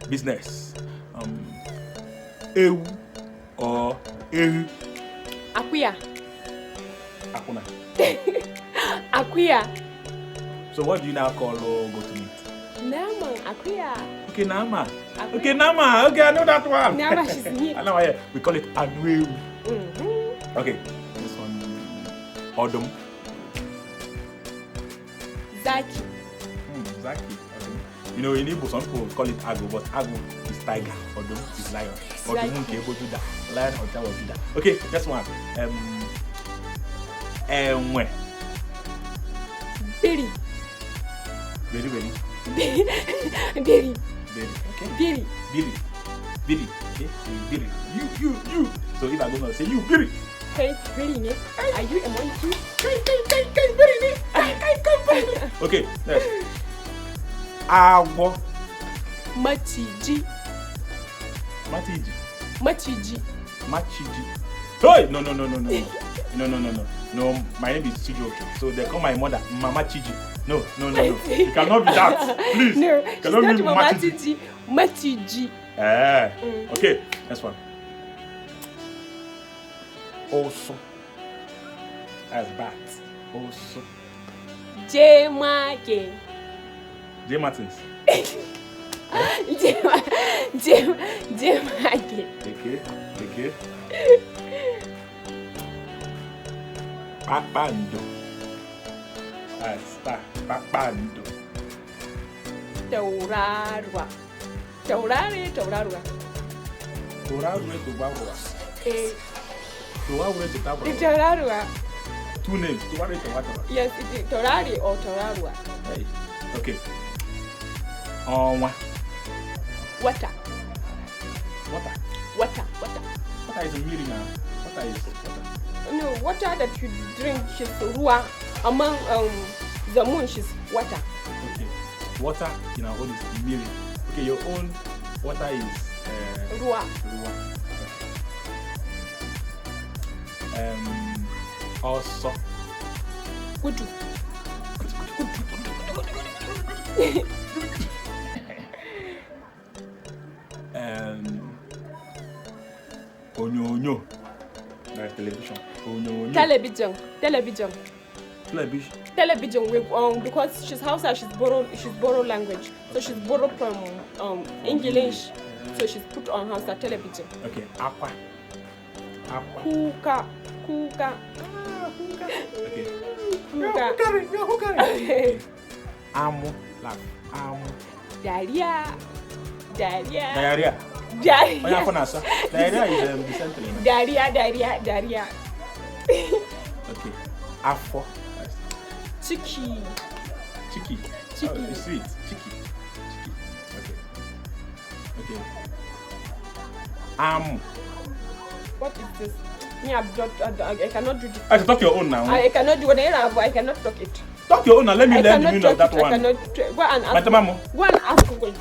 business. Ewu or ehu. Akuya. Akuna. Akuya. So what do you now call goat meat? Nama, akuya. Okay, nama. Okay, nama. Okay, I know that one. Nama, she's meat. I know why we call it anuewu. Okay, this one. Odom. Zaki. Zaki. Okay. You know, in Igbo, some people call it ago, but ago is tiger. Odom is lion. Odom can able to that. Lion or tower do that. Okay, next one. Enwe. Berry. Very. Berry. Okay. Berry. Billy. Okay. Billy. You. So if I go now, say you, Billy. Hey, Berry, ne? Are you a monkey? Billy. Okay. Next. Agwo. Machiji. Hey! No. No, my name is Chijoke. So they call my mother Mama Chiji. No. It cannot be that. Please. No, it cannot be Machiji. Okay, next one. Also. As bat. Also. J. Martins. J. Martins. Okay. Papando. Papando. Taurarua. Taurarua. Two names. Yes, it is Taurari or Taurarua. Hey. Okay. Water. Water is a meaning now. Water is water. No, water that you drink is rua. Among the moon is water. Okay. Water in our own is meaning. Okay, your own water is rua. Also. Kutu. Onyo. That's television. Onyo. Television with because she's Hausa, she's borrow language. So she's borrowed from English. So she's put on Hausa television. Okay, aqua. Kuka. Okay. Kuka. Okay. Amo. Diarrhea. Diarrhea is dysentery. Diarrhea. Okay. Afo. Chiki. Oh, it's sweet. Chiki. Okay. What is this? I cannot do this. I should talk your own now. I cannot do whatever. I cannot talk it. Talk your own now. Let me learn the meaning of that one. I cannot. Go and ask. Go and ask Google.